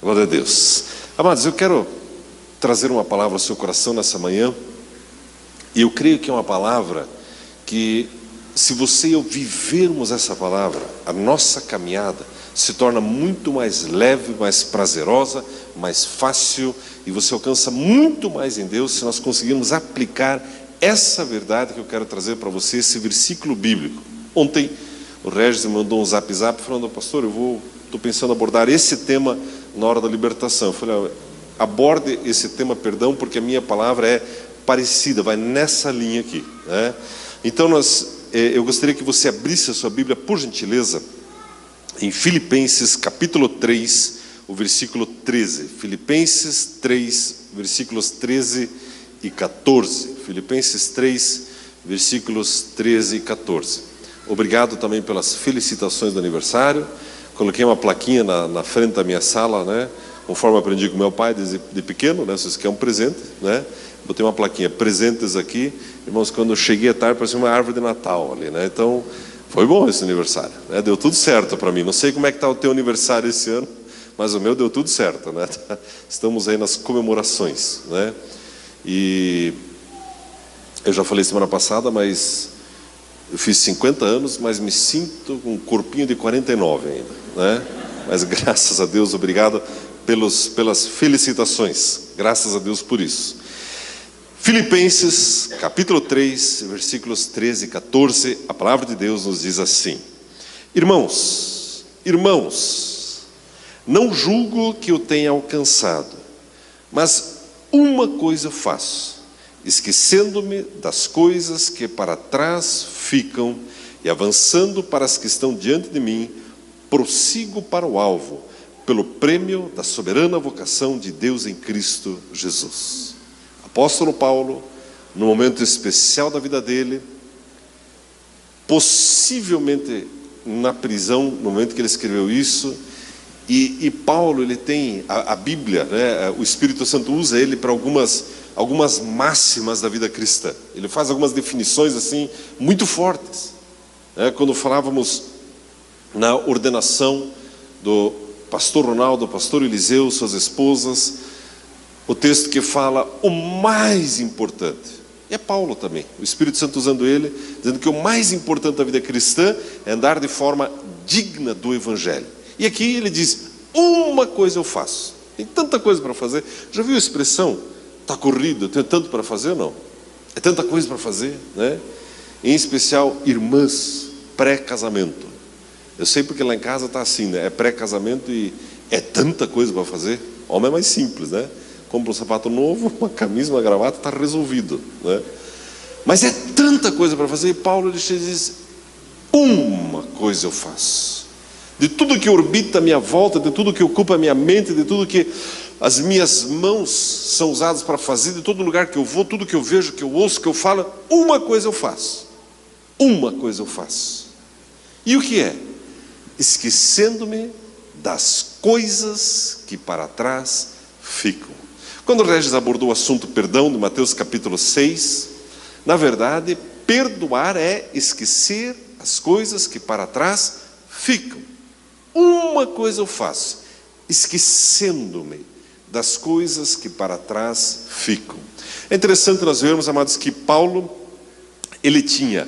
Glória a Deus. Amados, eu quero trazer uma palavra ao seu coração nessa manhã. E eu creio que é uma palavra que, se você e eu vivermos essa palavra, a nossa caminhada se torna muito mais leve, mais prazerosa, mais fácil, e você alcança muito mais em Deus se nós conseguirmos aplicar essa verdade que eu quero trazer para você, esse versículo bíblico. Ontem o Regis me mandou um zap falando: pastor, estou pensando em abordar esse tema na hora da libertação. Eu falei: aborde esse tema, perdão, porque a minha palavra é parecida, vai nessa linha aqui, né? Então eu gostaria que você abrisse a sua Bíblia, por gentileza, em Filipenses capítulo 3, o versículo 13. Filipenses 3, versículos 13 e 14. Filipenses 3, versículos 13 e 14. Obrigado também pelas felicitações do aniversário. Coloquei uma plaquinha na frente da minha sala, né? Conforme aprendi com meu pai desde pequeno, né? Se você quer um presente, né? Botei uma plaquinha, presentes aqui. Irmãos, quando eu cheguei à tarde, parecia uma árvore de Natal ali, né? Então, foi bom esse aniversário, né? Deu tudo certo para mim. Não sei como é que está o teu aniversário esse ano, mas o meu deu tudo certo, né? Estamos aí nas comemorações, né? E eu já falei semana passada, mas eu fiz 50 anos, mas me sinto com um corpinho de 49 ainda, né? Mas graças a Deus, obrigado pelas felicitações. Graças a Deus por isso. Filipenses, capítulo 3, versículos 13 e 14, a palavra de Deus nos diz assim: Irmãos, não julgo que eu tenha alcançado, mas uma coisa faço, esquecendo-me das coisas que para trás ficam e avançando para as que estão diante de mim, prossigo para o alvo, pelo prêmio da soberana vocação de Deus em Cristo Jesus. Apóstolo Paulo, no momento especial da vida dele, possivelmente na prisão, no momento que ele escreveu isso, e Paulo, ele tem a Bíblia, né? O Espírito Santo usa ele para algumas máximas da vida cristã. Ele faz algumas definições assim muito fortes, né? Quando falávamos na ordenação do pastor Ronaldo, pastor Eliseu, suas esposas, o texto que fala o mais importante, e é Paulo também, o Espírito Santo usando ele, dizendo que o mais importante da vida cristã é andar de forma digna do Evangelho. E aqui ele diz: uma coisa eu faço. Tem tanta coisa para fazer. Já viu a expressão, está corrido, eu tenho tanto para fazer? Não, é tanta coisa para fazer, né? Em especial irmãs pré-casamento. Eu sei porque lá em casa está assim, né? É pré-casamento e é tanta coisa para fazer. Homem é mais simples, né? Compra um sapato novo, uma camisa, uma gravata, está resolvido, né? Mas é tanta coisa para fazer. E Paulo ele diz: uma coisa eu faço. De tudo que orbita a minha volta, de tudo que ocupa a minha mente, de tudo que as minhas mãos são usadas para fazer, de todo lugar que eu vou, tudo que eu vejo, que eu ouço, que eu falo, uma coisa eu faço. Uma coisa eu faço. E o que é? Esquecendo-me das coisas que para trás ficam. Quando o Regis abordou o assunto perdão, de Mateus capítulo 6, na verdade, perdoar é esquecer as coisas que para trás ficam. Uma coisa eu faço, esquecendo-me das coisas que para trás ficam. É interessante nós vermos, amados, que Paulo, ele tinha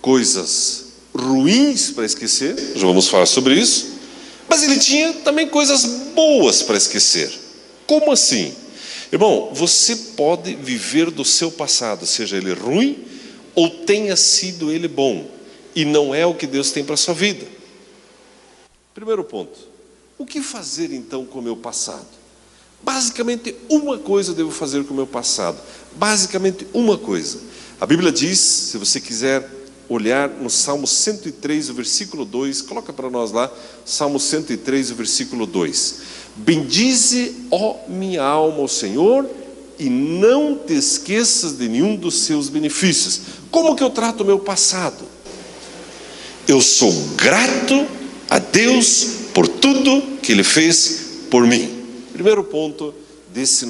coisas ruins para esquecer, já vamos falar sobre isso, mas ele tinha também coisas boas para esquecer. Como assim? Irmão, você pode viver do seu passado, seja ele ruim ou tenha sido ele bom, e não é o que Deus tem para a sua vida. Primeiro ponto: o que fazer então com o meu passado? Basicamente uma coisa eu devo fazer com o meu passado. Basicamente uma coisa. A Bíblia diz, se você quiser olhar no Salmo 103, o versículo 2, coloca para nós lá, Salmo 103, o versículo 2. Bendize, ó minha alma, ao Senhor, e não te esqueças de nenhum dos seus benefícios. Como que eu trato o meu passado? Eu sou grato a Deus por tudo que Ele fez por mim. Primeiro ponto dessa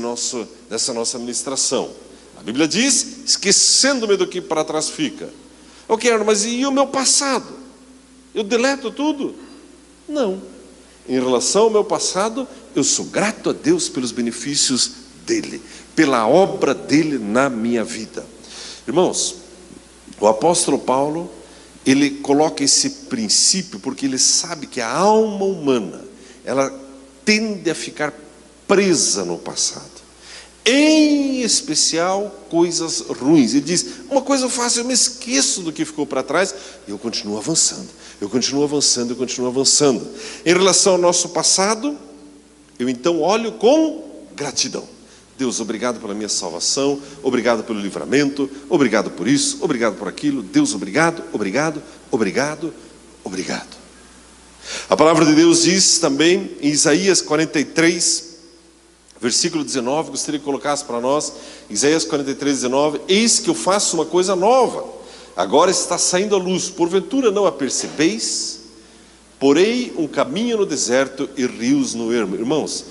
nossa ministração. A Bíblia diz: esquecendo-me do que para trás fica. Ok, mas e o meu passado? Eu deleto tudo? Não. Em relação ao meu passado, eu sou grato a Deus pelos benefícios dele, pela obra dele na minha vida. Irmãos, o apóstolo Paulo, ele coloca esse princípio porque ele sabe que a alma humana, ela tende a ficar presa no passado, em especial coisas ruins. Ele diz, uma coisa eu faço, eu me esqueço do que ficou para trás, e eu continuo avançando, eu continuo avançando, eu continuo avançando. Em relação ao nosso passado, eu então olho com gratidão. Deus, obrigado pela minha salvação, obrigado pelo livramento, obrigado por isso, obrigado por aquilo. Deus, obrigado, obrigado, obrigado, obrigado. A palavra de Deus diz também em Isaías 43, versículo 19, gostaria que colocasse para nós, Isaías 43, 19, eis que eu faço uma coisa nova, agora está saindo a luz, porventura não a percebeis? Porei um caminho no deserto e rios no ermo. Irmãos,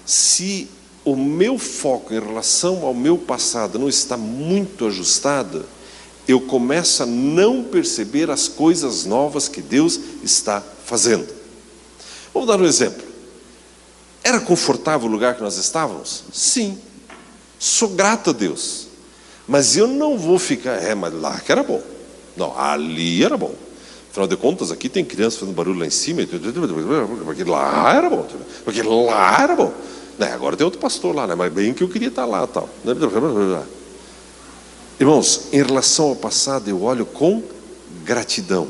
se o meu foco em relação ao meu passado não está muito ajustado, eu começo a não perceber as coisas novas que Deus está fazendo. Vamos dar um exemplo. Era confortável o lugar que nós estávamos? Sim. Sou grato a Deus. Mas eu não vou ficar, mas lá que era bom. Não, ali era bom. Afinal de contas, aqui tem crianças fazendo barulho lá em cima, porque lá era bom. Porque lá era bom. Agora tem outro pastor lá, mas bem que eu queria estar lá, tal. Irmãos, em relação ao passado, eu olho com gratidão.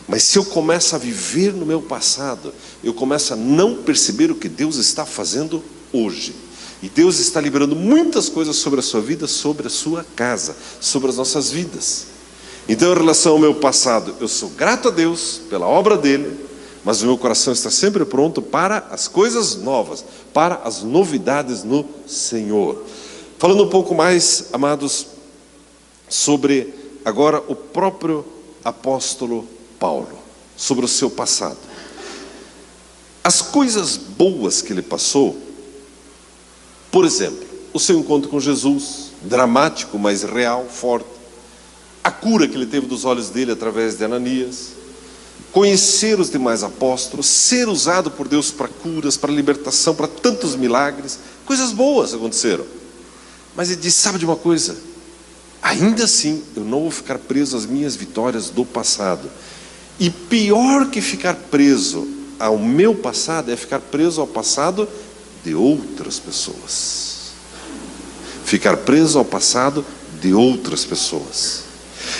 Mas se eu começo a viver no meu passado, eu começo a não perceber o que Deus está fazendo hoje. E Deus está liberando muitas coisas sobre a sua vida, sobre a sua casa, sobre as nossas vidas. Então, em relação ao meu passado, eu sou grato a Deus pela obra dele, mas o meu coração está sempre pronto para as coisas novas, para as novidades no Senhor. Falando um pouco mais, amados, sobre agora o próprio apóstolo Paulo, sobre o seu passado. As coisas boas que ele passou, por exemplo, o seu encontro com Jesus, dramático, mas real, forte. A cura que ele teve dos olhos dele através de Ananias. Conhecer os demais apóstolos, ser usado por Deus para curas, para libertação, para tantos milagres. Coisas boas aconteceram. Mas ele diz, sabe de uma coisa? Ainda assim, eu não vou ficar preso às minhas vitórias do passado. E pior que ficar preso ao meu passado, é ficar preso ao passado de outras pessoas. Ficar preso ao passado de outras pessoas.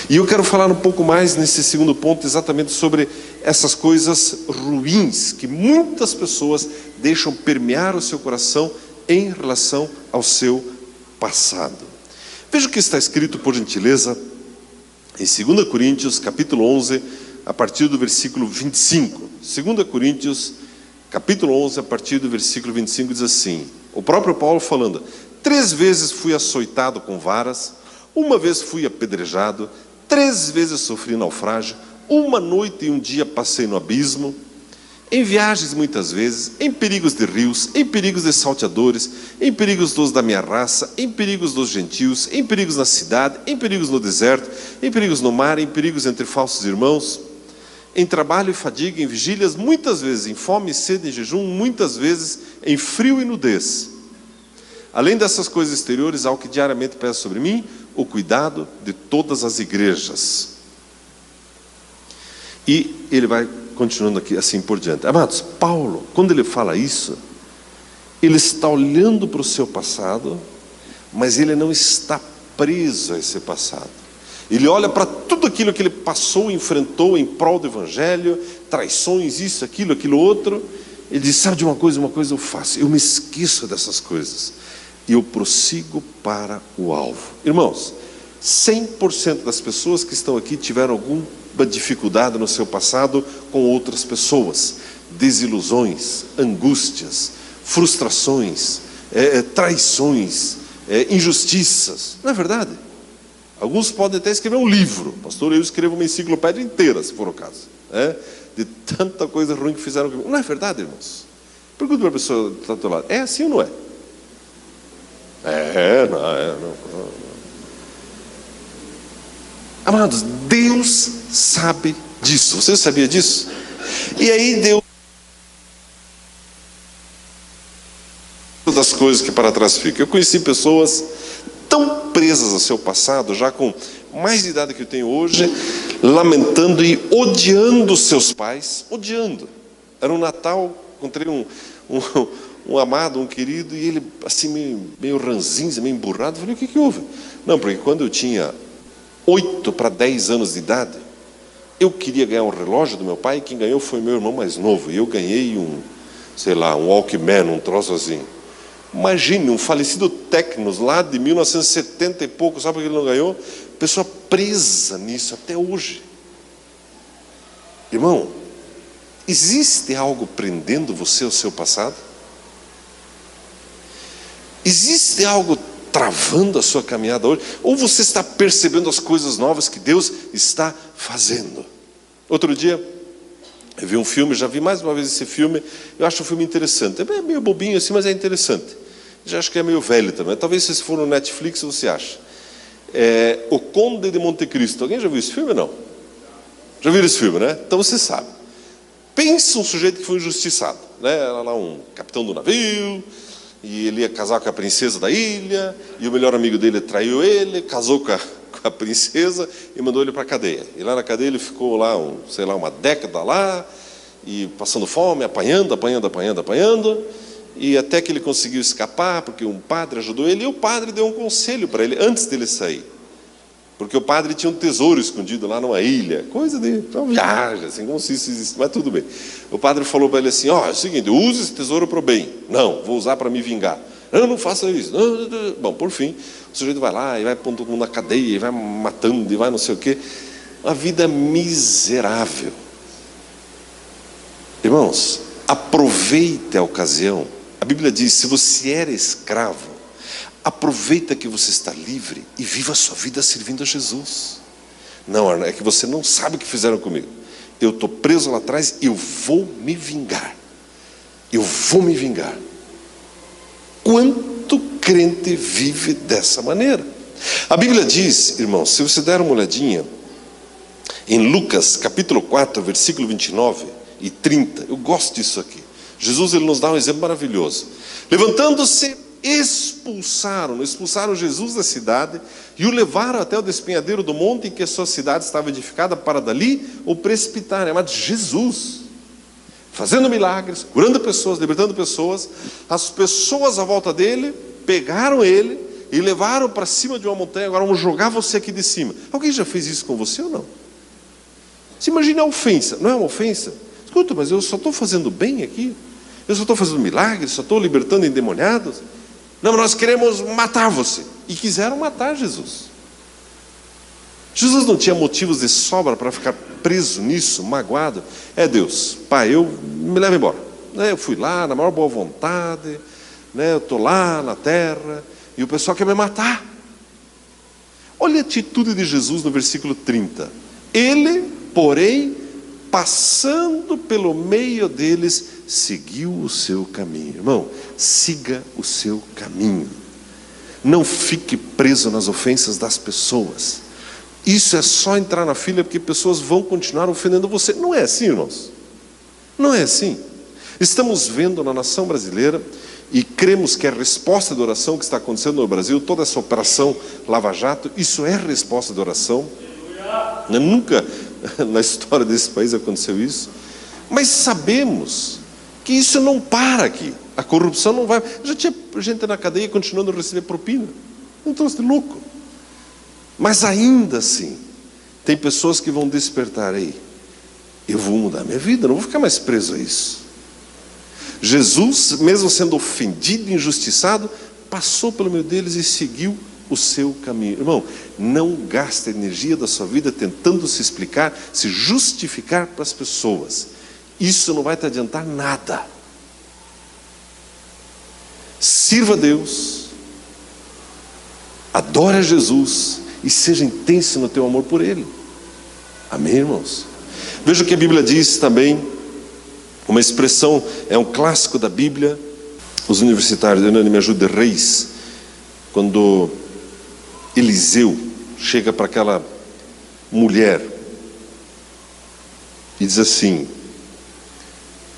E eu quero falar um pouco mais nesse segundo ponto, exatamente sobre essas coisas ruins que muitas pessoas deixam permear o seu coração em relação ao seu passado. Veja o que está escrito, por gentileza, em 2 Coríntios, capítulo 11, a partir do versículo 25. 2 Coríntios, capítulo 11, a partir do versículo 25, diz assim, o próprio Paulo falando, 3 vezes fui açoitado com varas, 1 vez fui apedrejado, 3 vezes sofri naufrágio, 1 noite e 1 dia passei no abismo, em viagens muitas vezes, em perigos de rios, em perigos de salteadores, em perigos dos da minha raça, em perigos dos gentios, em perigos na cidade, em perigos no deserto, em perigos no mar, em perigos entre falsos irmãos, em trabalho e fadiga, em vigílias, muitas vezes em fome e sede, em jejum, muitas vezes em frio e nudez. Além dessas coisas exteriores, há o que diariamente pesa sobre mim, o cuidado de todas as igrejas. E ele vai continuando aqui, assim por diante. Amados, Paulo, quando ele fala isso, ele está olhando para o seu passado, mas ele não está preso a esse passado. Ele olha para tudo aquilo que ele passou, enfrentou em prol do evangelho, traições, isso, aquilo outro. Ele diz, sabe de uma coisa eu faço, eu me esqueço dessas coisas. E eu prossigo para o alvo. Irmãos, 100% das pessoas que estão aqui tiveram alguma dificuldade no seu passado com outras pessoas. Desilusões, angústias, frustrações, traições, injustiças. Não é verdade? Alguns podem até escrever um livro. Pastor, eu escrevo uma enciclopédia inteira, se for o caso. De tanta coisa ruim que fizeram comigo. Não é verdade, irmãos? Pergunta para a pessoa que está do teu lado. É assim ou não é? Não. Amados, Deus sabe disso. Você sabia disso? E aí Deus das coisas que para trás ficam. Eu conheci pessoas tão presas ao seu passado, já com mais de idade que eu tenho hoje, lamentando e odiando seus pais, odiando. Era um Natal, encontrei um amado, um querido, e ele assim meio ranzinza, meio emburrado. Eu falei, o que houve? Não, porque quando eu tinha 8 para 10 anos de idade, eu queria ganhar um relógio do meu pai, e quem ganhou foi meu irmão mais novo, e eu ganhei um Walkman, um troço assim. Imagine, um falecido Tecnos lá de 1970 e pouco, sabe por que ele não ganhou? Pessoa presa nisso até hoje. Irmão, existe algo prendendo você ao seu passado? Existe algo travando a sua caminhada hoje? Ou você está percebendo as coisas novas que Deus está fazendo? Outro dia, eu vi um filme, já vi mais uma vez esse filme, eu acho um filme interessante. É meio bobinho assim, mas é interessante. Já acho que é meio velho também. Talvez se for no Netflix você acha. O Conde de Monte Cristo. Alguém já viu esse filme ou não? Já viram esse filme, né? Então você sabe. Pensa um sujeito que foi injustiçado, né? Era lá um capitão do navio, e ele ia casar com a princesa da ilha, e o melhor amigo dele traiu ele, casou com a princesa e mandou ele para a cadeia. E lá na cadeia ele ficou lá, uma década lá, e passando fome, apanhando, e até que ele conseguiu escapar, porque um padre ajudou ele, e o padre deu um conselho para ele antes dele sair. Porque o padre tinha um tesouro escondido lá numa ilha, coisa de uma viagem, assim, como se isso existisse, mas tudo bem. O padre falou para ele assim, é o seguinte, use esse tesouro para o bem. Não, vou usar para me vingar. Não faça isso. Não. Bom, por fim, o sujeito vai lá, e vai pondo todo mundo na cadeia, e vai matando, e vai não sei o quê. Uma vida miserável. Irmãos, aproveite a ocasião. A Bíblia diz, se você era escravo, aproveita que você está livre e viva a sua vida servindo a Jesus. Não, Arnaldo, é que você não sabe o que fizeram comigo. Eu estou preso lá atrás e eu vou me vingar. Eu vou me vingar. Quanto crente vive dessa maneira? A Bíblia diz, irmãos, se você der uma olhadinha em Lucas capítulo 4, versículo 29 e 30, eu gosto disso aqui. Jesus ele nos dá um exemplo maravilhoso. Levantando-se, expulsaram Jesus da cidade e o levaram até o despenhadeiro do monte em que a sua cidade estava edificada, para dali o precipitarem. Mas Jesus, fazendo milagres, curando pessoas, libertando pessoas, as pessoas à volta dele pegaram ele e levaram para cima de uma montanha. Agora vamos jogar você aqui de cima. Alguém já fez isso com você ou não? Se imagina a ofensa, não é uma ofensa? Escuta, mas eu só estou fazendo bem aqui, eu só estou fazendo milagres, só estou libertando endemoniados. Não, nós queremos matar você. E quiseram matar Jesus. Jesus não tinha motivos de sobra para ficar preso nisso, magoado. Deus, Pai, me leva embora. Eu fui lá na maior boa vontade, eu estou lá na terra, e o pessoal quer me matar. Olha a atitude de Jesus no versículo 30. Ele, porém, passando pelo meio deles, seguiu o seu caminho. Irmão, siga o seu caminho. Não fique preso nas ofensas das pessoas. Isso é só entrar na fila, porque pessoas vão continuar ofendendo você. Não é assim, irmãos. Não é assim. Estamos vendo na nação brasileira, e cremos que é a resposta de oração que está acontecendo no Brasil, toda essa operação Lava Jato, isso é resposta de oração. Nunca na história desse país aconteceu isso. Mas sabemos que isso não para aqui. A corrupção não vai. Já tinha gente na cadeia continuando a receber propina. Um troço de louco. Mas ainda assim, tem pessoas que vão despertar aí. Eu vou mudar minha vida, não vou ficar mais preso a isso. Jesus, mesmo sendo ofendido e injustiçado, passou pelo meio deles e seguiu o seu caminho. Irmão, não gaste a energia da sua vida tentando se explicar, se justificar para as pessoas. Isso não vai te adiantar nada. Sirva a Deus, adore a Jesus e seja intenso no teu amor por Ele. Amém, irmãos? Veja o que a Bíblia diz também, uma expressão, é um clássico da Bíblia. Os universitários, me ajuda, Reis, quando Eliseu chega para aquela mulher e diz assim: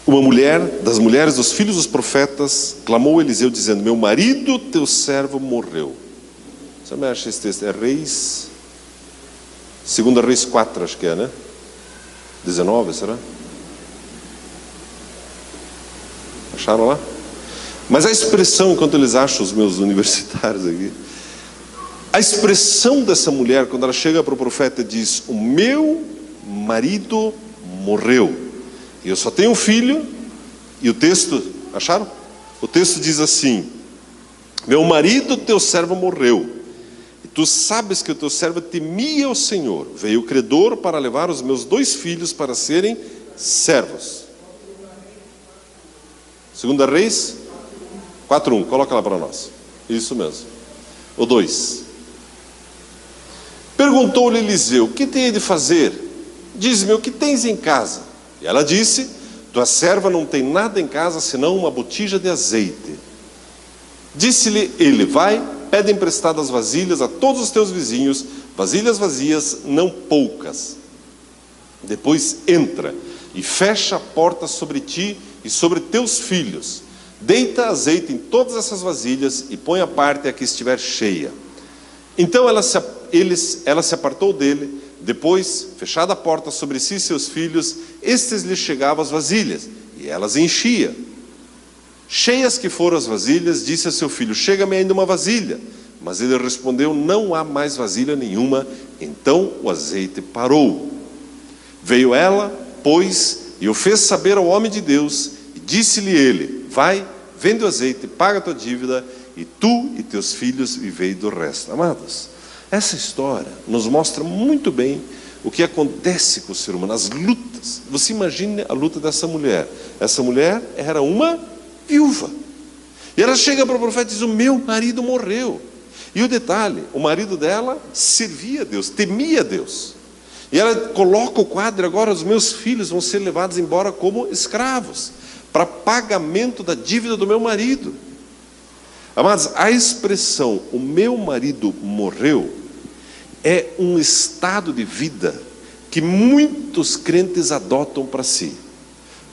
uma mulher das mulheres dos filhos dos profetas clamou a Eliseu dizendo: meu marido, teu servo, morreu. Você me acha esse texto? É Reis, 2 Reis 4, acho que é, né? 19, será? Acharam lá? Mas a expressão, enquanto eles acham, os meus universitários aqui, a expressão dessa mulher, quando ela chega para o profeta e diz: o meu marido morreu, e eu só tenho um filho, e o texto, acharam? O texto diz assim: meu marido, teu servo, morreu, e tu sabes que o teu servo temia o Senhor. Veio o credor para levar os meus 2 filhos para serem servos. 2 Reis 4:1, coloca lá para nós. Isso mesmo. O 2. Perguntou-lhe Eliseu: que tenho de fazer? Diz-me, o que tens em casa? E ela disse: tua serva não tem nada em casa senão uma botija de azeite. Disse-lhe ele: vai, pede emprestadas vasilhas a todos os teus vizinhos, vasilhas vazias, não poucas. Depois entra e fecha a porta sobre ti e sobre teus filhos. Deita azeite em todas essas vasilhas e põe a parte a que estiver cheia. Então ela se apartou dele. Depois, fechada a porta sobre si e seus filhos, estes lhe chegavam as vasilhas, e elas enchia. Cheias que foram as vasilhas, disse a seu filho: chega-me ainda uma vasilha. Mas ele respondeu: não há mais vasilha nenhuma. Então o azeite parou. Veio ela, pois, e o fez saber ao homem de Deus, e disse-lhe ele: vai, vende o azeite, paga a tua dívida, e tu e teus filhos vivei do resto. Amados, essa história nos mostra muito bem o que acontece com o ser humano, as lutas. Você imagine a luta dessa mulher. Essa mulher era uma viúva. E ela chega para o profeta e diz: o meu marido morreu. E o detalhe, o marido dela servia a Deus, temia a Deus. E ela coloca o quadro: agora os meus filhos vão ser levados embora como escravos, para pagamento da dívida do meu marido. Amados, a expressão "o meu marido morreu" é um estado de vida que muitos crentes adotam para si.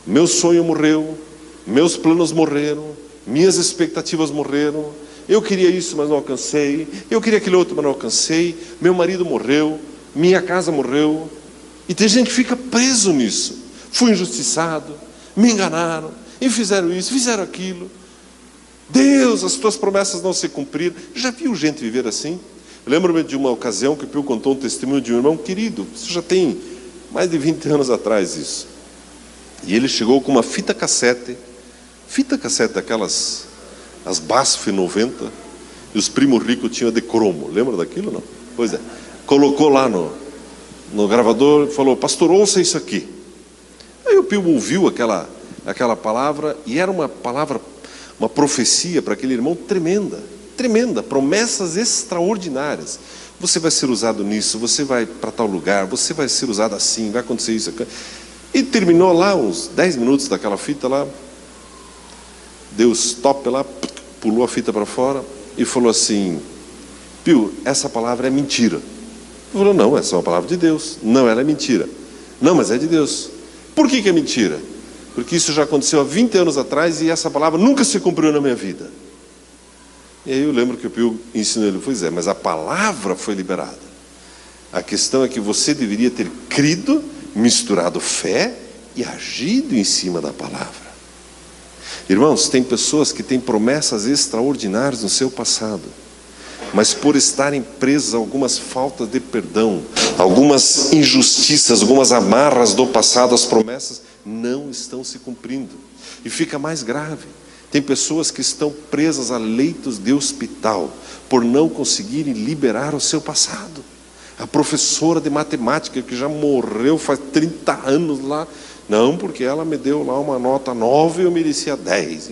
Meu sonho morreu, meus planos morreram, minhas expectativas morreram, eu queria isso, mas não alcancei, eu queria aquele outro, mas não alcancei, meu marido morreu, minha casa morreu. E tem gente que fica preso nisso. Fui injustiçado, me enganaram, e fizeram isso, fizeram aquilo. Deus, as tuas promessas não se cumpriram. Já viu gente viver assim? Eu lembro-me de uma ocasião que o Pio contou um testemunho de um irmão querido. Isso já tem mais de 20 anos atrás isso. E ele chegou com uma fita cassete daquelas, as BASF 90, e os primos ricos tinham de cromo. Lembra daquilo, não? Pois é. Colocou lá no gravador e falou: pastor, ouça isso aqui. Aí o Pio ouviu aquela palavra, e era uma palavra, uma profecia para aquele irmão tremenda, tremenda, promessas extraordinárias. Você vai ser usado nisso, você vai para tal lugar, você vai ser usado assim, vai acontecer isso. E terminou lá uns 10 minutos daquela fita lá, deu stop lá, pulou a fita para fora e falou assim: Pio, essa palavra é mentira. Ele falou: não, essa é uma palavra de Deus. Não, ela é mentira. Não, mas é de Deus. Por que é mentira? Porque isso já aconteceu há 20 anos atrás e essa palavra nunca se cumpriu na minha vida. E aí eu lembro que o Pio ensinou ele: pois é, mas a palavra foi liberada. A questão é que você deveria ter crido, misturado fé e agido em cima da palavra. Irmãos, tem pessoas que têm promessas extraordinárias no seu passado, mas por estarem presas a algumas faltas de perdão, algumas injustiças, algumas amarras do passado, as promessas não estão se cumprindo. E fica mais grave, tem pessoas que estão presas a leitos de hospital por não conseguirem liberar o seu passado. A professora de matemática que já morreu faz 30 anos lá, não, porque ela me deu lá uma nota 9 e eu merecia 10.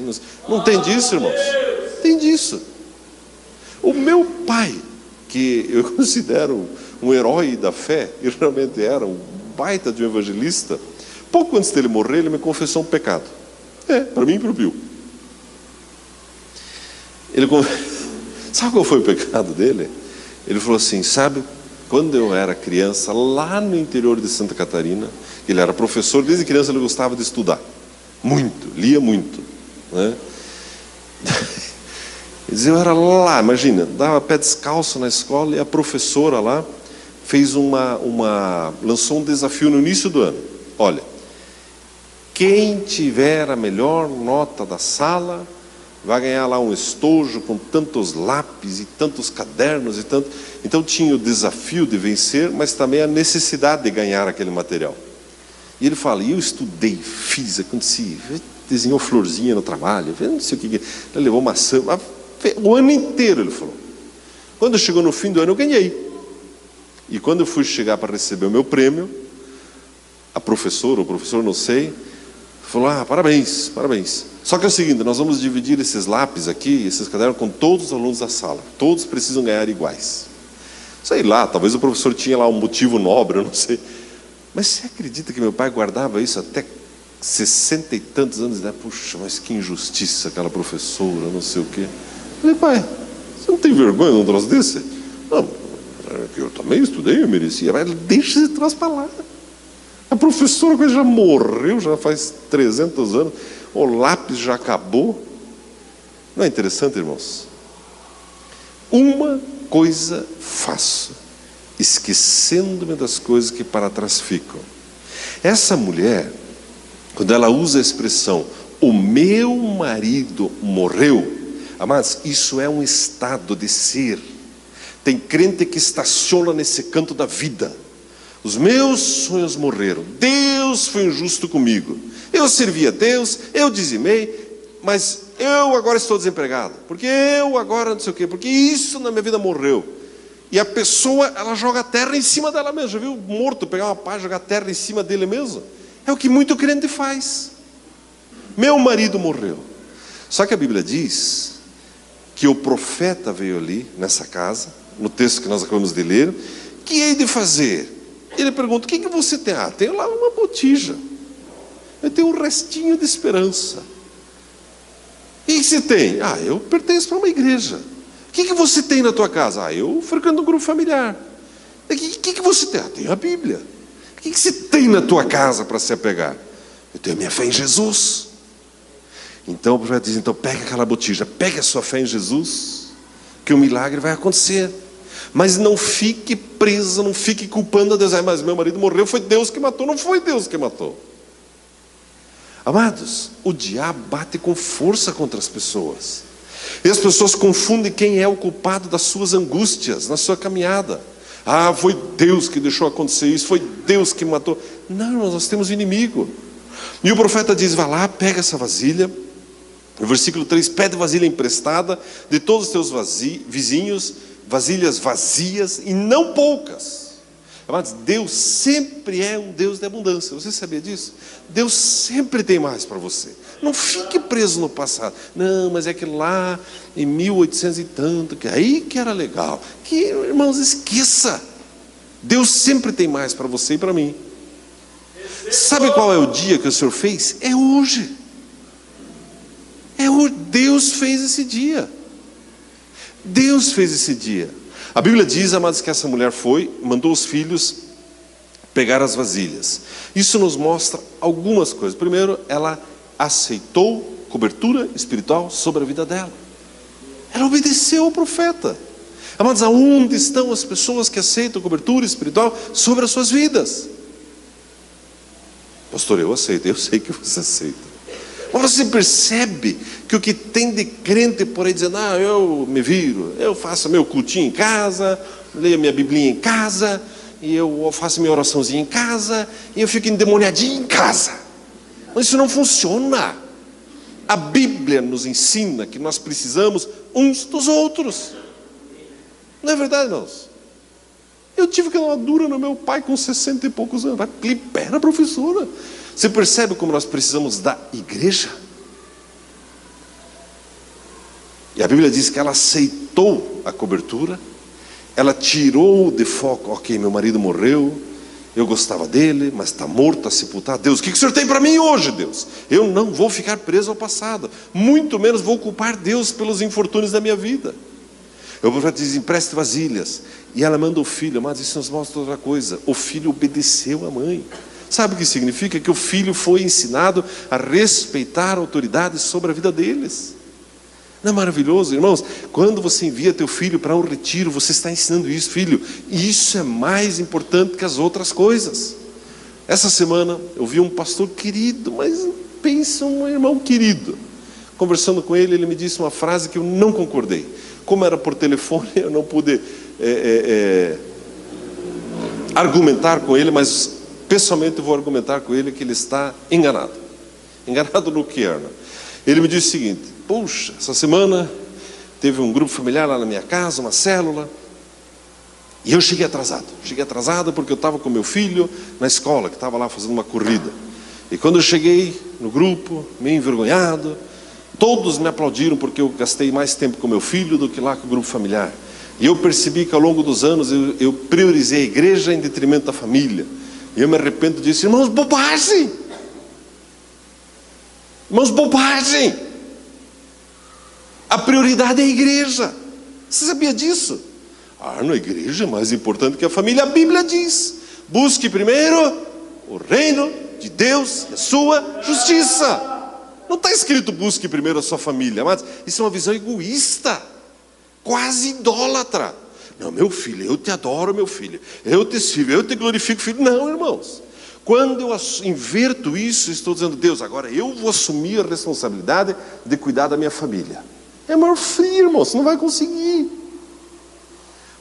Não tem disso, irmãos? Tem disso. O meu pai, que eu considero um herói da fé, e realmente era um baita de um evangelista, pouco antes dele morrer, ele me confessou um pecado. Para mim e para o Pio. Sabe qual foi o pecado dele? Ele falou assim: sabe, quando eu era criança, lá no interior de Santa Catarina, ele era professor, desde criança ele gostava de estudar. muito, lia muito, né? Eu era lá, imagina, dava pé descalço na escola e a professora lá fez lançou um desafio no início do ano. Olha, quem tiver a melhor nota da sala vai ganhar lá um estojo com tantos lápis e tantos cadernos e tanto. Então tinha o desafio de vencer, mas também a necessidade de ganhar aquele material. E ele fala, eu estudei, fiz, aconteci, desenhou florzinha no trabalho, não sei o que, ele levou maçã, o ano inteiro, ele falou. Quando chegou no fim do ano, eu ganhei. E quando eu fui chegar para receber o meu prêmio, a professora, ou o professor, não sei, falou, parabéns, parabéns. Só que é o seguinte, nós vamos dividir esses lápis aqui, esses cadernos, com todos os alunos da sala. Todos precisam ganhar iguais. Sei lá, talvez o professor tinha lá um motivo nobre, eu não sei. Mas você acredita que meu pai guardava isso até 60 e tantos anos? Né? Puxa, mas que injustiça aquela professora, não sei o quê. Eu falei, pai, você não tem vergonha de um troço desse? Não, eu também estudei, eu merecia. Mas deixa esse troço para lá. A professora que já morreu, já faz 300 anos. O lápis já acabou. Não é interessante, irmãos? Uma coisa faço, esquecendo-me das coisas que para trás ficam. Essa mulher, quando ela usa a expressão, o meu marido morreu, amados, isso é um estado de ser. Tem crente que estaciona nesse canto da vida. Os meus sonhos morreram. Deus foi injusto comigo. Eu servi a Deus, eu dizimei, mas eu agora estou desempregado. Porque eu agora não sei o quê, porque isso na minha vida morreu. E a pessoa, ela joga a terra em cima dela mesma. Já viu morto pegar uma pá e jogar a terra em cima dele mesmo? É o que muito crente faz. Meu marido morreu. Só que a Bíblia diz que o profeta veio ali, nessa casa, no texto que nós acabamos de ler, que hei de fazer? Ele pergunta, o que você tem? Tenho lá uma botija. Eu tenho um restinho de esperança. E o que você tem? Eu pertenço para uma igreja. O que você tem na tua casa? Eu frequento um grupo familiar. O que você tem? Tenho a Bíblia. O que você tem na tua casa para se apegar? Eu tenho a minha fé em Jesus. Então o profeta diz, então pega aquela botija, pega a sua fé em Jesus, que o milagre vai acontecer. Mas não fique preso, não fique culpando a Deus. Mas meu marido morreu, foi Deus que matou. Não foi Deus que matou. Amados, o diabo bate com força contra as pessoas. E as pessoas confundem quem é o culpado das suas angústias, na sua caminhada. Foi Deus que deixou acontecer isso, foi Deus que matou. Não, nós temos um inimigo. E o profeta diz, vai lá, pega essa vasilha. No versículo 3, pede vasilha emprestada de todos os teus vizinhos, vasilhas vazias e não poucas. Amados, Deus sempre é um Deus de abundância. Você sabia disso? Deus sempre tem mais para você. Não fique preso no passado. Não, mas é que lá em 1800 e tanto, que aí que era legal. Que, irmãos, esqueça. Deus sempre tem mais para você e para mim. Sabe qual é o dia que o Senhor fez? É hoje. É hoje. Deus fez esse dia. Deus fez esse dia. A Bíblia diz, amados, que essa mulher mandou os filhos pegar as vasilhas. Isso nos mostra algumas coisas. Primeiro, ela aceitou cobertura espiritual sobre a vida dela. Ela obedeceu ao profeta. Amados, aonde estão as pessoas que aceitam cobertura espiritual sobre as suas vidas? Pastor, eu aceito, eu sei que você aceita. Mas você percebe que o que tem de crente por aí dizendo, eu me viro, eu faço meu cultinho em casa, leio minha Biblinha em casa, e eu faço minha oraçãozinha em casa, e eu fico endemoniadinho em casa. Mas isso não funciona. A Bíblia nos ensina que nós precisamos uns dos outros. Não é verdade, irmãos? Eu tive que dar uma dura no meu pai com 60 e poucos anos. Libera, professora. Você percebe como nós precisamos da igreja? E a Bíblia diz que ela aceitou a cobertura, ela tirou de foco, ok, meu marido morreu, eu gostava dele, mas está morto, está sepultado. Deus, o que o Senhor tem para mim hoje, Deus? Eu não vou ficar preso ao passado, muito menos vou culpar Deus pelos infortúnios da minha vida. O profeta diz, empreste vasilhas. E ela manda o filho, mas isso nos mostra outra coisa. O filho obedeceu a mãe. Sabe o que significa? Que o filho foi ensinado a respeitar a autoridade sobre a vida deles. Não é maravilhoso, irmãos? Quando você envia teu filho para um retiro, você está ensinando isso, filho. Isso é mais importante que as outras coisas. Essa semana eu vi um pastor querido, mas pensa um irmão querido. Conversando com ele, ele me disse uma frase que eu não concordei. Como era por telefone, eu não pude argumentar com ele, mas pessoalmente eu vou argumentar com ele que ele está enganado. Enganado no que, Erna? Ele me disse o seguinte: puxa, essa semana teve um grupo familiar lá na minha casa, uma célula, e eu cheguei atrasado. Cheguei atrasado porque eu estava com meu filho na escola, que estava lá fazendo uma corrida. E quando eu cheguei no grupo, meio envergonhado, todos me aplaudiram porque eu gastei mais tempo com meu filho do que lá com o grupo familiar. E eu percebi que ao longo dos anos eu priorizei a igreja em detrimento da família. E eu me arrependo disso. Irmãos, bobagem! Irmãos, bobagem! A prioridade é a igreja. Você sabia disso? Na igreja é mais importante que a família. A Bíblia diz: busque primeiro o reino de Deus e a sua justiça. Não está escrito busque primeiro a sua família, mas isso é uma visão egoísta, quase idólatra. Não, meu filho, eu te adoro, meu filho, eu te sirvo, eu te glorifico, filho. Não, irmãos. Quando eu inverto isso, estou dizendo: Deus, agora eu vou assumir a responsabilidade de cuidar da minha família. É maior frio, irmão, você não vai conseguir.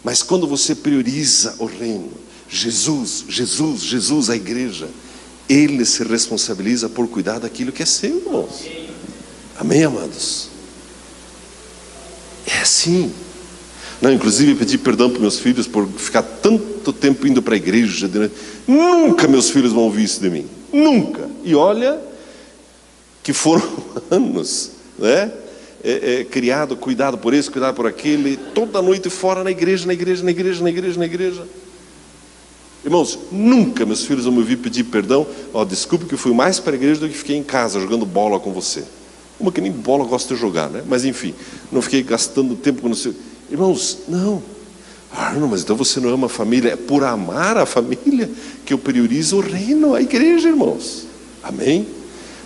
Mas quando você prioriza o reino, Jesus, a igreja, Ele se responsabiliza por cuidar daquilo que é seu, irmãos. Amém, amados? É assim. Não, inclusive pedi perdão para meus filhos por ficar tanto tempo indo para a igreja. Nunca meus filhos vão ouvir isso de mim. Nunca. E olha que foram anos, né? Criado, cuidado por esse, cuidado por aquele, toda noite fora na igreja. Irmãos, nunca meus filhos vão me ouvir pedir perdão. Desculpe que eu fui mais para a igreja do que fiquei em casa jogando bola com você. Uma que nem bola gosta de jogar, né? Mas enfim, não fiquei gastando tempo com você. Irmãos, não. Não, mas então você não ama a família. É por amar a família que eu priorizo o reino, a igreja, irmãos. Amém?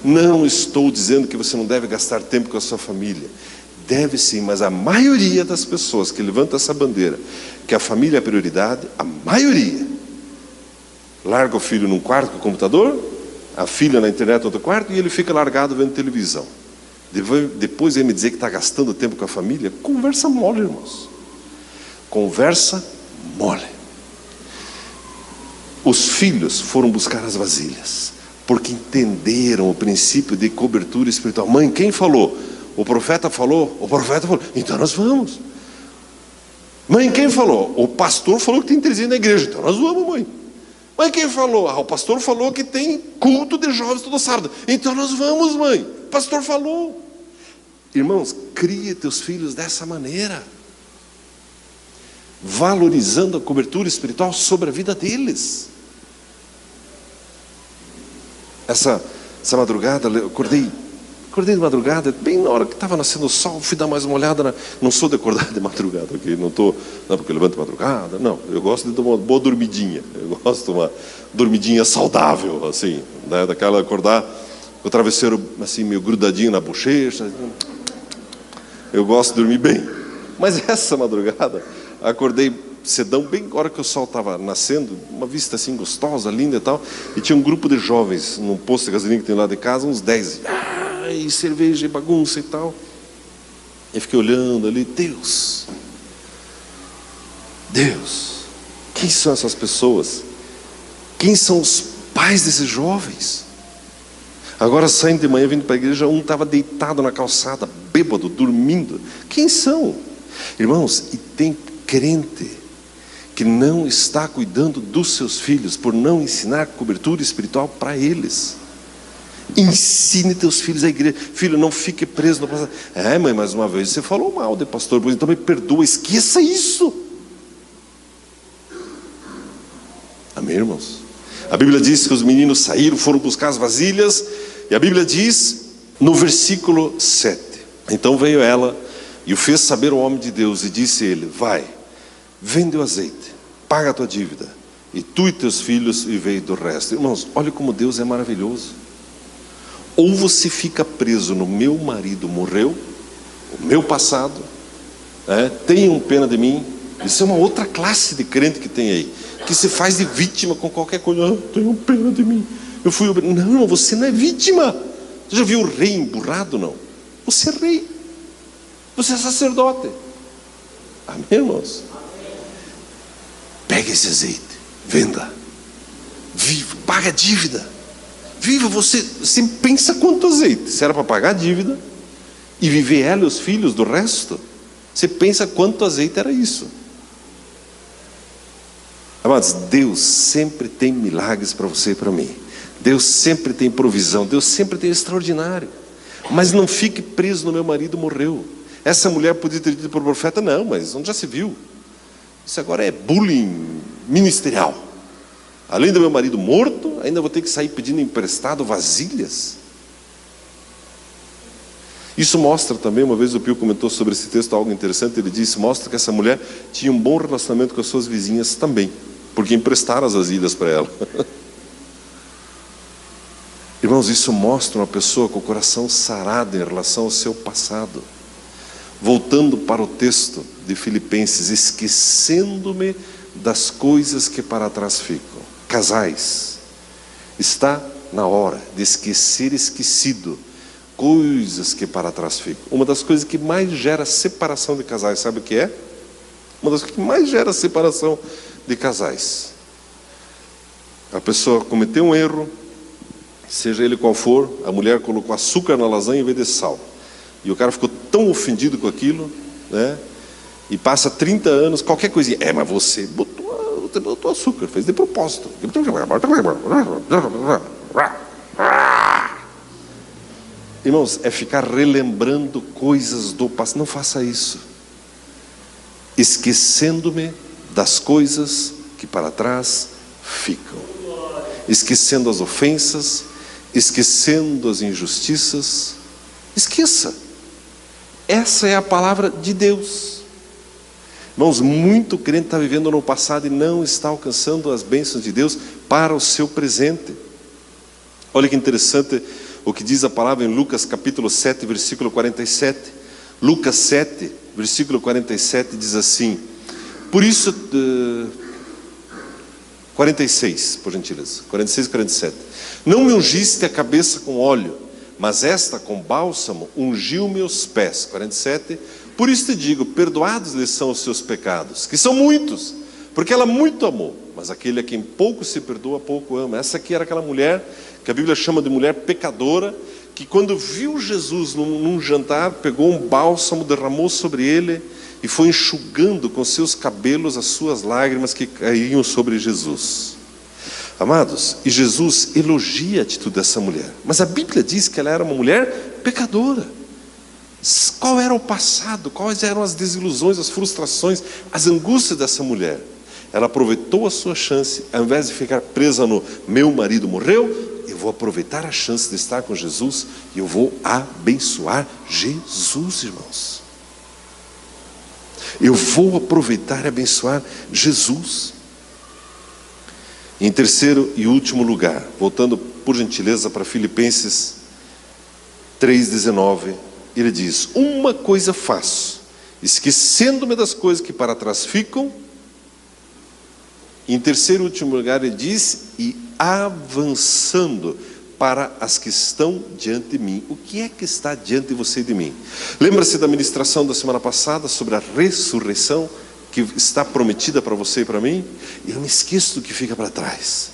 Não estou dizendo que você não deve gastar tempo com a sua família. Deve sim, mas a maioria das pessoas que levantam essa bandeira, que a família é a prioridade, a maioria larga o filho num quarto com o computador, a filha na internet no outro quarto, e ele fica largado vendo televisão. Depois ele me dizer que está gastando tempo com a família. Conversa mole, irmãos. Conversa mole. Os filhos foram buscar as vasilhas, porque entenderam o princípio de cobertura espiritual. Mãe, quem falou? O profeta falou? O profeta falou. Então nós vamos. Mãe, quem falou? O pastor falou que tem 300 na igreja. Então nós vamos, mãe. Mãe, quem falou? O pastor falou que tem culto de jovens todo sábado. Então nós vamos, mãe. O pastor falou. Irmãos, cria teus filhos dessa maneira, valorizando a cobertura espiritual sobre a vida deles. Essa madrugada, eu acordei de madrugada, bem na hora que estava nascendo o sol, fui dar mais uma olhada. Não sou de acordar de madrugada, okay? Não porque eu levanto de madrugada, não. Eu gosto de dar uma boa dormidinha. Eu gosto de uma dormidinha saudável, assim, né? Daquela acordar com o travesseiro assim, meio grudadinho na bochecha. Eu gosto de dormir bem. Mas essa madrugada, acordei cedão, bem na hora que o sol estava nascendo, uma vista assim gostosa, linda e tal, e tinha um grupo de jovens num posto de gasolina que tem lá de casa, uns 10, e cerveja e bagunça e tal. Eu fiquei olhando ali, Deus, quem são essas pessoas? Quem são os pais desses jovens? Agora saindo de manhã, vindo para a igreja, um estava deitado na calçada, bêbado, dormindo. Quem são? Irmãos, e tem crente que não está cuidando dos seus filhos, por não ensinar cobertura espiritual para eles. Ensine teus filhos a igreja. Filho, não fique preso no passado. Mãe, mais uma vez você falou mal de pastor, pois então me perdoa, esqueça isso. Amém, irmãos? A Bíblia diz que os meninos saíram, foram buscar as vasilhas, e a Bíblia diz no versículo 7: então veio ela e o fez saber o homem de Deus, e disse ele: vai, vende o azeite, paga a tua dívida e tu e teus filhos vivei do resto. Irmãos, olha como Deus é maravilhoso. Ou você fica preso no meu marido morreu, o meu passado, tenham pena de mim. Isso é uma outra classe de crente que tem aí, que se faz de vítima com qualquer coisa. Tenham pena de mim, eu fui obrigado. Não, você não é vítima. Você já viu o rei emburrado? Não. Você é rei, você é sacerdote. Amém, irmãos? Pega esse azeite, venda, viva, paga a dívida, viva. Você pensa quanto azeite, se era para pagar a dívida e viver ela e os filhos do resto, você pensa quanto azeite era isso. Amados, Deus sempre tem milagres para você e para mim. Deus sempre tem provisão, Deus sempre tem extraordinário. Mas não fique preso no meu marido morreu. Essa mulher podia ter dito para o profeta: não, mas onde já se viu? Isso agora é bullying ministerial. Além do meu marido morto, ainda vou ter que sair pedindo emprestado vasilhas. Isso mostra também, uma vez o Pio comentou sobre esse texto algo interessante. Ele disse, mostra que essa mulher tinha um bom relacionamento com as suas vizinhas também, porque emprestaram as vasilhas para ela. Irmãos, isso mostra uma pessoa com o coração sarado em relação ao seu passado. Voltando para o texto de Filipenses, esquecendo-me das coisas que para trás ficam. Casais, está na hora de esquecido coisas que para trás ficam. Uma das coisas que mais gera separação de casais, sabe o que é? Uma das coisas que mais gera separação de casais. A pessoa cometeu um erro, seja ele qual for, a mulher colocou açúcar na lasanha em vez de sal. E o cara ficou tão ofendido com aquilo, né? E passa 30 anos, qualquer coisinha. Mas você botou açúcar, fez de propósito. Irmãos, é ficar relembrando coisas do passado. Não faça isso. Esquecendo-me das coisas que para trás ficam. Esquecendo as ofensas, esquecendo as injustiças. Esqueça. Essa é a palavra de Deus. Irmãos, muito crente está vivendo no passado e não está alcançando as bênçãos de Deus para o seu presente. Olha que interessante o que diz a palavra em Lucas capítulo 7, versículo 47. Lucas 7, versículo 47 diz assim: por isso, 46, por gentileza, 46 e 47. Não me ungiste a cabeça com óleo, mas esta com bálsamo ungiu meus pés. 47. Por isso te digo, perdoados lhes são os seus pecados, que são muitos, porque ela muito amou, mas aquele a quem pouco se perdoa, pouco ama. Essa aqui era aquela mulher que a Bíblia chama de mulher pecadora, que quando viu Jesus num jantar, pegou um bálsamo, derramou sobre ele e foi enxugando com seus cabelos as suas lágrimas que caíam sobre Jesus. Amados, e Jesus elogia a atitude dessa mulher, mas a Bíblia diz que ela era uma mulher pecadora. Qual era o passado? Quais eram as desilusões, as frustrações, as angústias dessa mulher? Ela aproveitou a sua chance, ao invés de ficar presa no meu marido morreu, eu vou aproveitar a chance de estar com Jesus e eu vou abençoar Jesus, irmãos. Eu vou aproveitar e abençoar Jesus. Em terceiro e último lugar, voltando por gentileza para Filipenses 3,19, ele diz: uma coisa faço, esquecendo-me das coisas que para trás ficam. Em terceiro e último lugar ele diz: e avançando para as que estão diante de mim. O que é que está diante de você e de mim? Lembra-se da ministração da semana passada sobre a ressurreição que está prometida para você e para mim? Eu me esqueço do que fica para trás,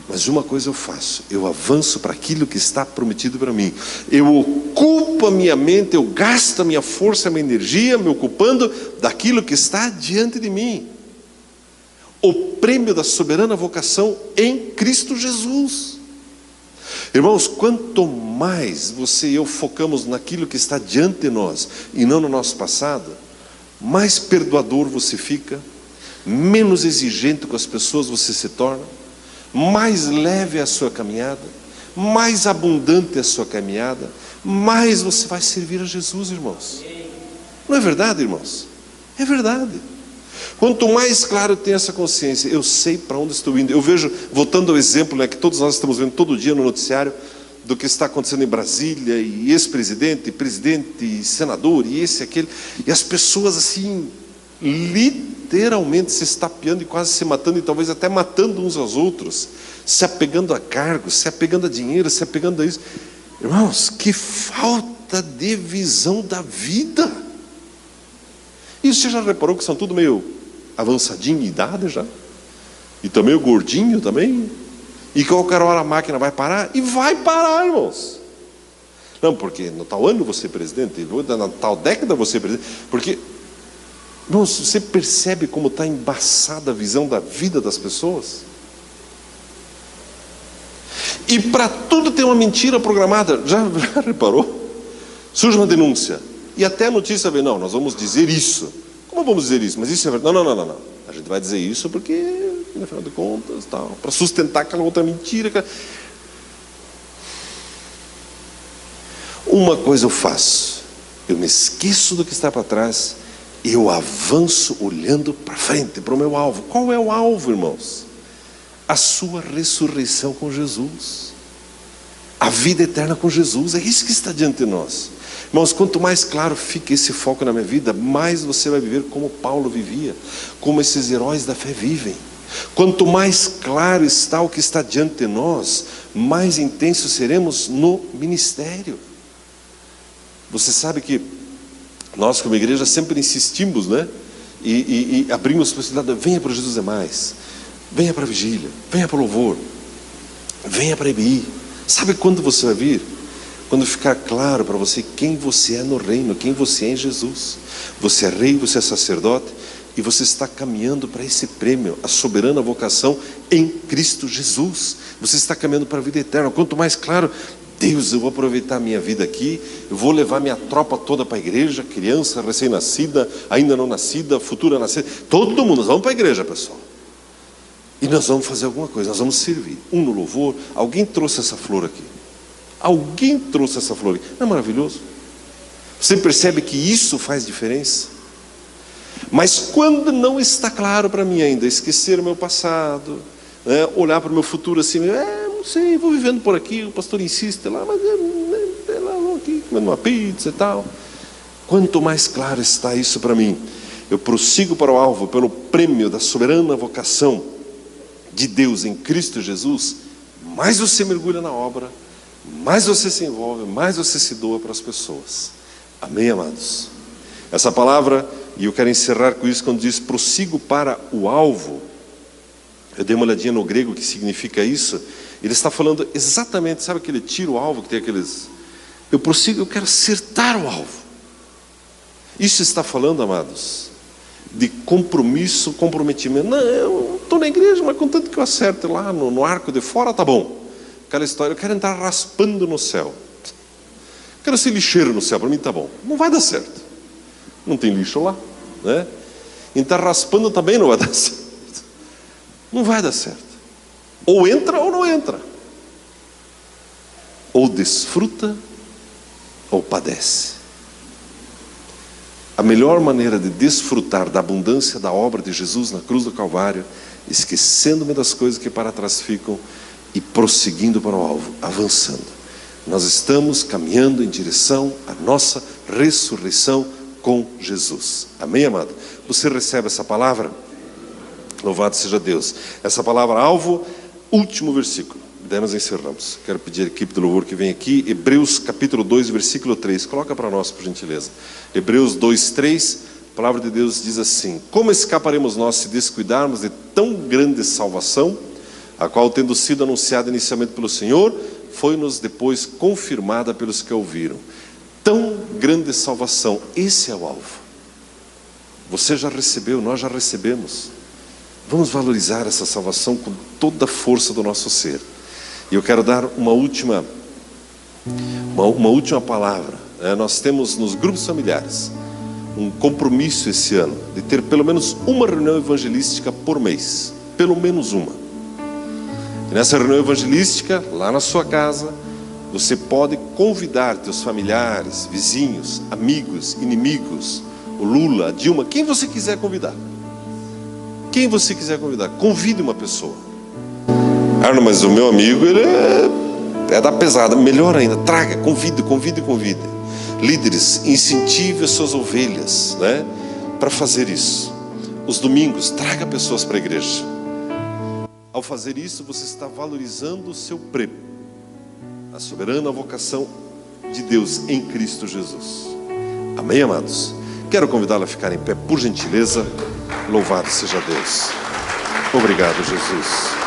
mas uma coisa eu faço: eu avanço para aquilo que está prometido para mim. Eu ocupo a minha mente, eu gasto a minha força, a minha energia, me ocupando daquilo que está diante de mim. O prêmio da soberana vocação em Cristo Jesus. Irmãos, quanto mais você e eu focamos naquilo que está diante de nós e não no nosso passado, mais perdoador você fica, menos exigente com as pessoas você se torna, mais leve é a sua caminhada, mais abundante é a sua caminhada, mais você vai servir a Jesus, irmãos. Não é verdade, irmãos? É verdade. Quanto mais claro eu tenho essa consciência, eu sei para onde estou indo. Eu vejo, voltando ao exemplo, né, que todos nós estamos vendo todo dia no noticiário, do que está acontecendo em Brasília, e ex-presidente, presidente, e senador, e esse e aquele, e as pessoas assim, literalmente se estapeando e quase se matando, e talvez até matando uns aos outros, se apegando a cargos, se apegando a dinheiro, se apegando a isso. Irmãos, que falta de visão da vida. E você já reparou que são tudo meio avançadinho em idade já? E também o gordinho também? E qualquer hora a máquina vai parar? E vai parar, irmãos. Não, porque no tal ano você é presidente, na tal década você é presidente. Porque, irmãos, você percebe como está embaçada a visão da vida das pessoas? E para tudo tem uma mentira programada. Já reparou? Surge uma denúncia. E até a notícia vem, não, nós vamos dizer isso. Como vamos dizer isso? Mas isso é verdade. Não. A gente vai dizer isso porque, no final de contas, para sustentar aquela outra mentira. Uma coisa eu faço. Eu me esqueço do que está para trás. E eu avanço olhando para frente, para o meu alvo. Qual é o alvo, irmãos? A sua ressurreição com Jesus. A vida eterna com Jesus. É isso que está diante de nós. Irmãos, quanto mais claro fica esse foco na minha vida, mais você vai viver como Paulo vivia, como esses heróis da fé vivem. Quanto mais claro está o que está diante de nós, mais intensos seremos no ministério. Você sabe que nós como igreja sempre insistimos, né? E abrimos possibilidade, venha para o Jesus é Mais, venha para a vigília, venha para o louvor, venha para a EBI. Sabe quando você vai vir? Quando ficar claro para você quem você é no reino, quem você é em Jesus. Você é rei, você é sacerdote, e você está caminhando para esse prêmio, a soberana vocação em Cristo Jesus. Você está caminhando para a vida eterna. Quanto mais claro, Deus, eu vou aproveitar a minha vida aqui, eu vou levar minha tropa toda para a igreja, criança, recém-nascida, ainda não nascida, futura nascida, todo mundo, nós vamos para a igreja, pessoal. E nós vamos fazer alguma coisa, nós vamos servir. No louvor, alguém trouxe essa flor aqui. Alguém trouxe essa flor. Não é maravilhoso? Você percebe que isso faz diferença? Mas quando não está claro para mim ainda, esquecer o meu passado, né, olhar para o meu futuro assim, não sei, vou vivendo por aqui, o pastor insiste lá, mas lá, vou aqui comendo uma pizza e tal. Quanto mais claro está isso para mim, eu prossigo para o alvo, pelo prêmio da soberana vocação de Deus em Cristo Jesus, mais você mergulha na obra, mais você se envolve, mais você se doa para as pessoas. Amém, amados? Essa palavra, e eu quero encerrar com isso, quando diz prossigo para o alvo, eu dei uma olhadinha no grego que significa isso. Ele está falando exatamente, sabe aquele tiro alvo que tem aqueles, eu prossigo, eu quero acertar o alvo. Isso está falando, amados, de compromisso, comprometimento. Não, eu estou na igreja, mas contanto que eu acerte lá no arco de fora, tá bom. Aquela história, eu quero entrar raspando no céu, quero ser lixeiro no céu, para mim tá bom. Não vai dar certo, não tem lixo lá, né? Entrar raspando também não vai dar certo, não vai dar certo. Ou entra ou não entra, ou desfruta ou padece. A melhor maneira de desfrutar da abundância da obra de Jesus na cruz do Calvário, esquecendo-me das coisas que para trás ficam e prosseguindo para o alvo, avançando. Nós estamos caminhando em direção à nossa ressurreição com Jesus. Amém, amado? Você recebe essa palavra? Louvado seja Deus. Essa palavra alvo, último versículo. Daí nós encerramos. Quero pedir à equipe do louvor que vem aqui, Hebreus capítulo 2, versículo 3. Coloca para nós, por gentileza. Hebreus 2, 3, a palavra de Deus diz assim: como escaparemos nós se descuidarmos de tão grande salvação, a qual, tendo sido anunciada inicialmente pelo Senhor, foi-nos depois confirmada pelos que a ouviram. Tão grande salvação, esse é o alvo. Você já recebeu, nós já recebemos. Vamos valorizar essa salvação com toda a força do nosso ser. E eu quero dar uma última palavra. Nós temos nos grupos familiares um compromisso esse ano de ter pelo menos uma reunião evangelística por mês. Pelo menos uma. E nessa reunião evangelística, lá na sua casa, você pode convidar teus familiares, vizinhos, amigos, inimigos, o Lula, a Dilma, quem você quiser convidar. Quem você quiser convidar, convide uma pessoa. Ah, não, mas o meu amigo, ele é da pesada. Melhor ainda, traga, convide. Líderes, incentive as suas ovelhas, né, para fazer isso. Os domingos, traga pessoas para a igreja. Ao fazer isso, você está valorizando o seu prêmio, a soberana vocação de Deus em Cristo Jesus. Amém, amados? Quero convidá-lo a ficar em pé, por gentileza. Louvado seja Deus. Obrigado, Jesus.